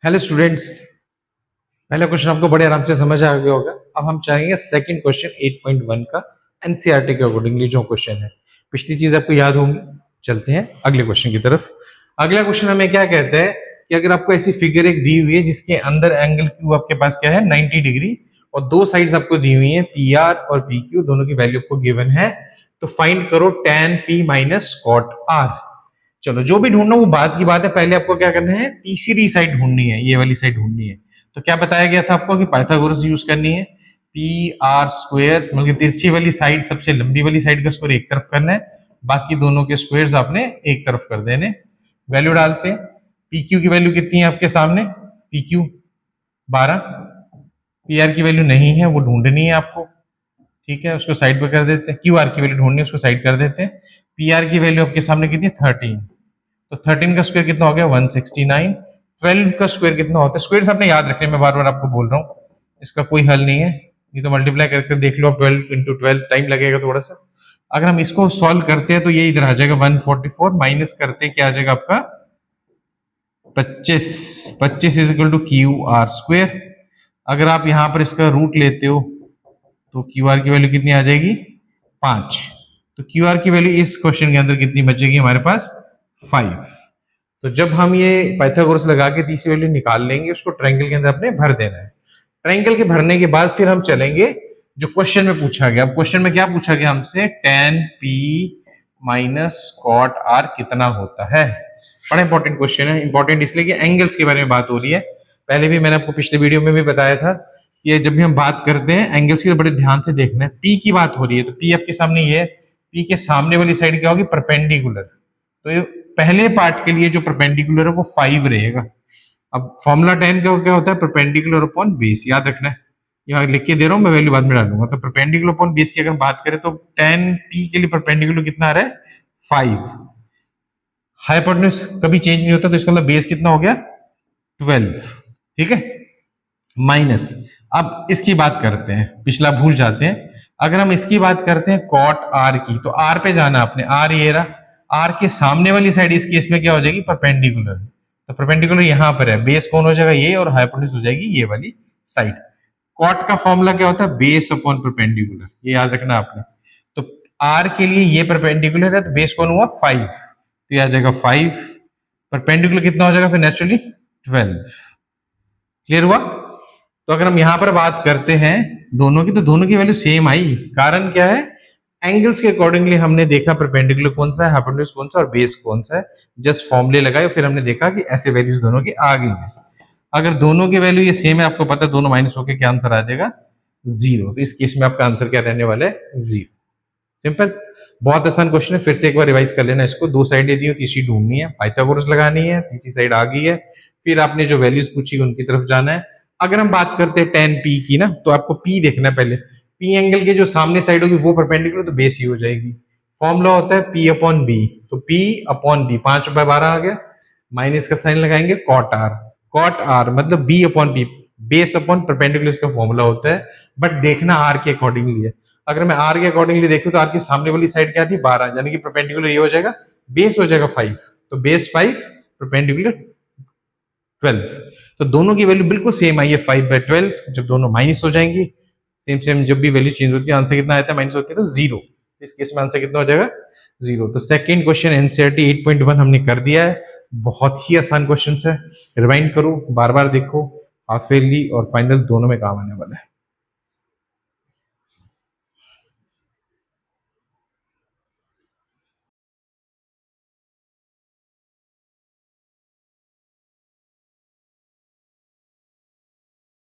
Hello students, पहला question आपको बड़े आराम से समझ आ गया होगा। अब हम चाहेंगे सेकंड क्वेश्चन 8.1 का एनसीईआरटी के अकॉर्डिंगली जो क्वेश्चन है। पिछली चीज आपको याद होंगी। चलते हैं अगले क्वेश्चन की तरफ। अगला क्वेश्चन हमें क्या कहता है कि अगर आपको ऐसी फिगर एक दी हुई है जिसके अंदर एंगल क्यू आपके पास क्या है 90 डिग्री और दो साइड्स आपको दी हुई है पी आर और पी क्यू, दोनों की वैल्यू आपको गिवन है, तो फाइंड करो tan p minus cot R. चलो जो भी ढूंढना वो बात की बात है, पहले आपको क्या करना है, तीसरी साइड ढूंढनी है, ये वाली साइड ढूंढनी है। तो क्या बताया गया था आपको कि पाइथागोरस यूज करनी है। पी आर स्क्वायर मतलब तिरछी वाली साइड, सबसे लंबी वाली साइड का स्क्वायर एक तरफ करना है, बाकी दोनों के स्क्वायर्स आपने एक तरफ कर देने। वैल्यू डालते हैं। पी क्यू की वैल्यू कितनी है आपके सामने, पी क्यू 12, पी आर की वैल्यू नहीं है, वो ढूंढनी है आपको। ठीक है, उसको साइड पे कर देते हैं। क्यू आर की वैल्यू ढूंढनी है, उसको साइड कर देते हैं। पी आर की वैल्यू आपके सामने कितनी, 13। तो 13 का स्क्वायर कितना हो गया, 169। 12 का स्क्वायर कितना होता है, स्क्वायर आपने याद रखने, मैं बार बार आपको बोल रहा हूँ, इसका कोई हल नहीं है, ये तो मल्टीप्लाई करके देख लो आप। 12 इंटू 12 टाइम लगेगा थोड़ा सा। अगर हम इसको सॉल्व करते हैं तो ये इधर आ जाएगा 144, माइनस करते हैं क्या आ जाएगा आपका 25। 25 is equal to Q R square. अगर आप यहां पर इसका रूट लेते हो तो क्यू आर की वैल्यू कितनी आ जाएगी, 5। तो क्यू आर की वैल्यू इस क्वेश्चन के अंदर कितनी बचेगी हमारे पास, 5। तो जब हम ये पाइथागोरस लगा के तीसरी वैल्यू निकाल लेंगे, उसको ट्रायंगल के अंदर अपने भर देना है। ट्रायंगल के भरने के बाद फिर हम चलेंगे जो क्वेश्चन में पूछा गया। अब क्वेश्चन में क्या पूछा गया हमसे, tan p minus cot R कितना होता है। बड़ा इंपॉर्टेंट क्वेश्चन है। इंपॉर्टेंट इसलिए कि एंगल्स के बारे में बात हो रही है। पहले भी मैंने आपको पिछले वीडियो में भी बताया था कि जब भी हम बात करते हैं एंगल्स की तो बड़े ध्यान से देखना है। पी की बात हो रही है तो पी आपके सामने ये है, पी के सामने वाली साइड क्या होगी, परपेंडिकुलर। तो ये पहले पार्ट के लिए जो परपेंडिकुलर है वो 5 रहेगा। अब फॉर्मूला 10 का क्या होता है, परपेंडिकुलर अपॉन बेस, याद रखना है। यहाँ लिख के दे रहा हूँ मैं, वैल्यू बाद में डालूंगा। तो परपेंडिकुलर अपॉन बेस की अगर बात करें तो tan p के लिए परपेंडिकुलर कितना आ रहा है, 5। हाइपोटेन्यूज कभी चेंज नहीं होता तो इसका मतलब बेस कितना हो गया, 12। ठीक है, माइनस। अब इसकी बात करते हैं, पिछला भूल जाते हैं। अगर हम इसकी बात करते हैं कॉट आर की, तो आर पे जाना आपने, आर ये रहा, आर के सामने वाली साइड इस केस में क्या हो जाएगी, परपेंडिकुलर। तो परपेंडिकुलर यहां पर है, बेस कौन हो जाएगा, ये, और हाइपोटेन्यूज हो जाएगी ये वाली साइड। कॉट का फॉर्मूला क्या होता है, बेस अपॉन परपेंडिकुलर, ये याद रखना आपने। तो आर के लिए ये परपेंडिकुलर है तो बेस कौन हुआ, 5, तो ये आ जाएगा 5। परपेंडिकुलर कितना हो जाएगा फिर नेचुरली, 12। क्लियर हुआ। तो अगर हम यहां पर बात करते हैं दोनों की, तो दोनों की वैल्यू सेम आई। कारण क्या है, एंगल्स के अकॉर्डिंगली हमने देखा परपेंडिकुलर कौन सा है, हाइपोटेन्यूज कौन सा और बेस कौन सा है। जस्ट फॉर्मूले लगाए फिर हमने देखा कि ऐसे वैल्यूज दोनों की आ गई है। अगर दोनों की वैल्यू ये सेम है, आपको पता है दोनों माइनस होकर क्या आंसर आ जाएगा, 0। तो इस केस में आपका आंसर क्या रहने वाला है, 0। सिंपल, बहुत आसान क्वेश्चन है। फिर से एक बार रिवाइज कर लेना इसको। दो साइडें दी हो, तीसरी ढूंढनी है, पाइथागोरस लगानी है, तीसरी साइड आ गई है, फिर आपने जो वैल्यूज पूछी उनकी तरफ जाना है। अगर हम बात करते हैं tan p की ना, तो आपको p देखना है पहले। p एंगल के जो सामने साइड होगी वो परपेंडिकुलर, तो बेस ही हो जाएगी। फॉर्मूला होता है p अपॉन b, तो p अपॉन b, 5/12 आ गया, माइनस का साइन लगाएंगे, कॉट r। कॉट r मतलब b upon b, base upon perpendicular इसका फॉर्मूला होता है। बट देखना r के अकॉर्डिंगली है। अगर मैं r के अकॉर्डिंगली देखूं तो r की सामने वाली साइड क्या थी, 12, यानी कि परपेंडिकुलर ये हो जाएगा, बेस हो जाएगा 5, तो बेस 5, परपेंडिकुलर 12। तो दोनों की वैल्यू बिल्कुल सेम आई है, 5/12। जब दोनों माइनस हो जाएंगी, सेम सेम, जब भी वैल्यू चेंज होती है आंसर कितना आता है, माइनस होती है तो 0। इस केस में आंसर कितना हो जाएगा, 0। तो सेकंड क्वेश्चन एनसीईआरटी 8.1 हमने कर दिया है। बहुत ही आसान क्वेश्चन है, रिवाइंड करो, बार बार देखो, हाफ ईयरली और फाइनल दोनों में काम आने वाला है।